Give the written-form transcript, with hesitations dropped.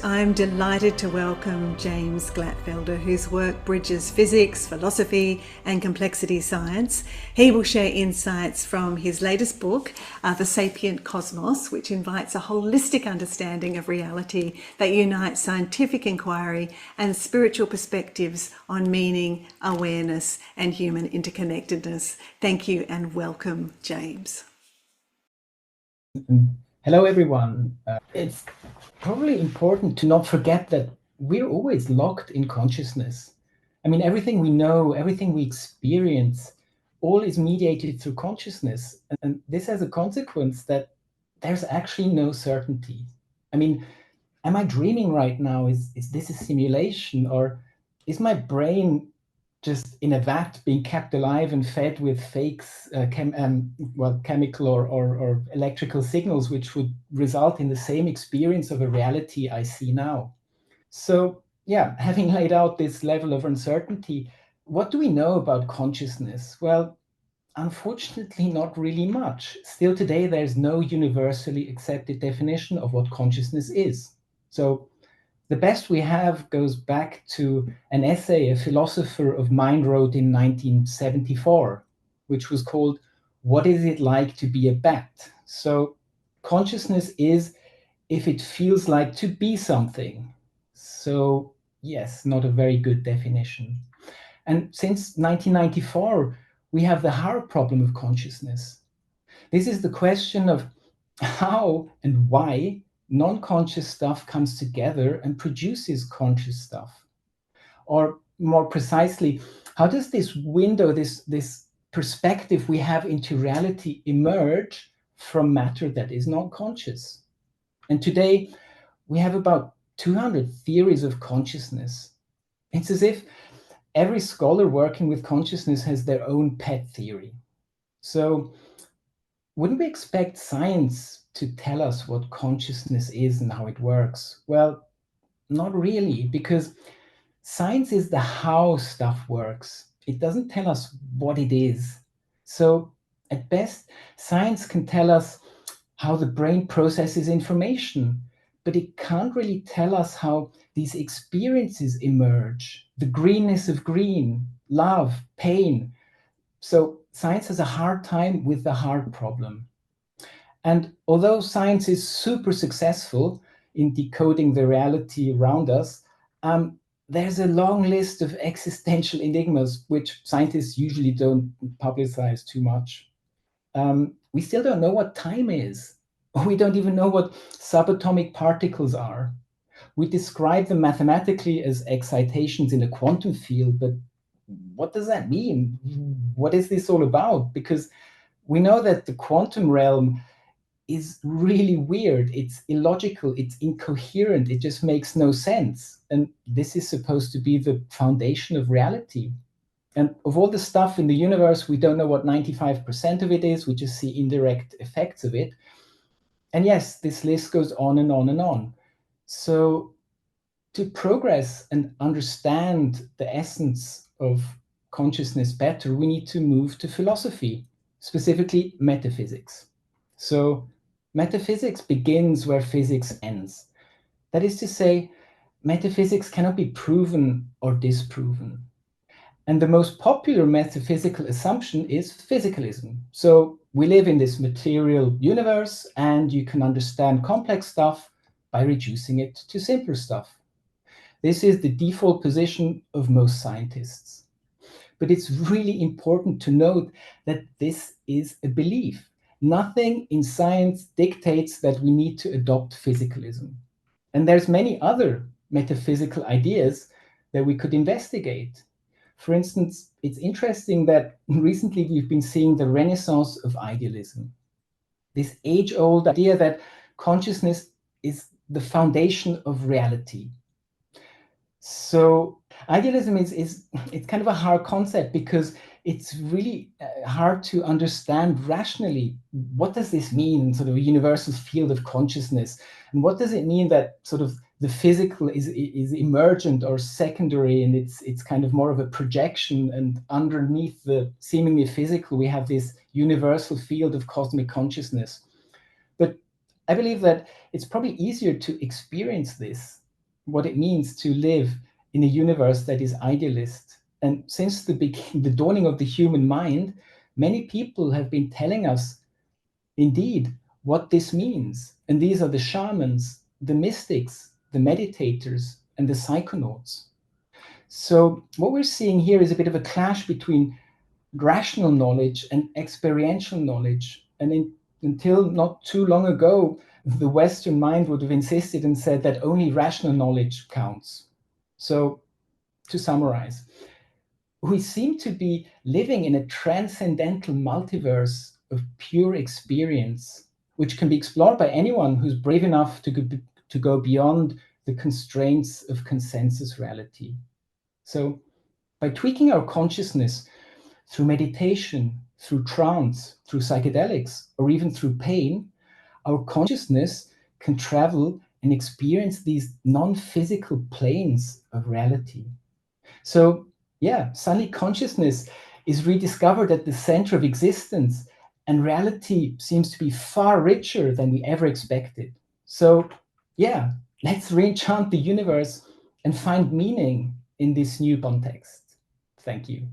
I'm delighted to welcome James Glattfelder, whose work bridges physics, philosophy, and complexity science. He will share insights from his latest book, The Sapient Cosmos, which invites a holistic understanding of reality that unites scientific inquiry and spiritual perspectives on meaning, awareness, and human interconnectedness. Thank you and welcome, James. Hello, everyone. It's probably important to not forget that we're always locked in consciousness. I mean, everything we know, everything we experience, all is mediated through consciousness. And this has a consequence that there's actually no certainty. I mean, am I dreaming right now? Is this a simulation? Or is my brain just in a vat being kept alive and fed with fakes, chemical or electrical signals, which would result in the same experience of a reality I see now? So yeah, having laid out this level of uncertainty, what do we know about consciousness? Well, unfortunately, not really much. Still today, there's no universally accepted definition of what consciousness is. So the best we have goes back to an essay a philosopher of mind wrote in 1974, which was called, "What is it like to be a bat?" So consciousness is if it feels like to be something. So yes, not a very good definition. And since 1994, we have the hard problem of consciousness. This is the question of how and why non-conscious stuff comes together and produces conscious stuff. Or more precisely, how does this window, this perspective we have into reality emerge from matter that is non-conscious? And today we have about 200 theories of consciousness. It's as if every scholar working with consciousness has their own pet theory. So wouldn't we expect science to tell us what consciousness is and how it works? Well, not really, because science is the how stuff works. It doesn't tell us what it is. So at best, science can tell us how the brain processes information, but it can't really tell us how these experiences emerge, the greenness of green, love, pain. So science has a hard time with the hard problem. And although science is super successful in decoding the reality around us, there's a long list of existential enigmas which scientists usually don't publicize too much. We still don't know what time is. We don't even know what subatomic particles are. We describe them mathematically as excitations in a quantum field, but what does that mean? What is this all about? Because we know that the quantum realm is really weird. It's illogical, it's incoherent, it just makes no sense. And this is supposed to be the foundation of reality. And of all the stuff in the universe, we don't know what 95% of it is, we just see indirect effects of it. And yes, this list goes on and on and on. So to progress and understand the essence of consciousness better, we need to move to philosophy, specifically metaphysics. So metaphysics begins where physics ends. That is to say, metaphysics cannot be proven or disproven. And the most popular metaphysical assumption is physicalism. So we live in this material universe, and you can understand complex stuff by reducing it to simpler stuff. This is the default position of most scientists. But it's really important to note that this is a belief. Nothing in science dictates that we need to adopt physicalism. And there's many other metaphysical ideas that we could investigate. For instance, it's interesting that recently we've been seeing the renaissance of idealism. This age-old idea that consciousness is the foundation of reality. So idealism is it's kind of a hard concept because it's really hard to understand rationally. What does this mean, sort of a universal field of consciousness? And what does it mean that sort of the physical is emergent or secondary, and it's kind of more of a projection, and underneath the seemingly physical, we have this universal field of cosmic consciousness. But I believe that it's probably easier to experience this what it means to live in a universe that is idealist. And since the dawning of the human mind, many people have been telling us, indeed, what this means. And these are the shamans, the mystics, the meditators, and the psychonauts. So what we're seeing here is a bit of a clash between rational knowledge and experiential knowledge. And until not too long ago, the Western mind would have insisted and said that only rational knowledge counts. So to summarize, we seem to be living in a transcendental multiverse of pure experience, which can be explored by anyone who's brave enough to go beyond the constraints of consensus reality. So by tweaking our consciousness through meditation, through trance, through psychedelics, or even through pain, our consciousness can travel and experience these non-physical planes of reality. So yeah, suddenly consciousness is rediscovered at the center of existence, and reality seems to be far richer than we ever expected. So yeah, let's re-enchant the universe and find meaning in this new context. Thank you.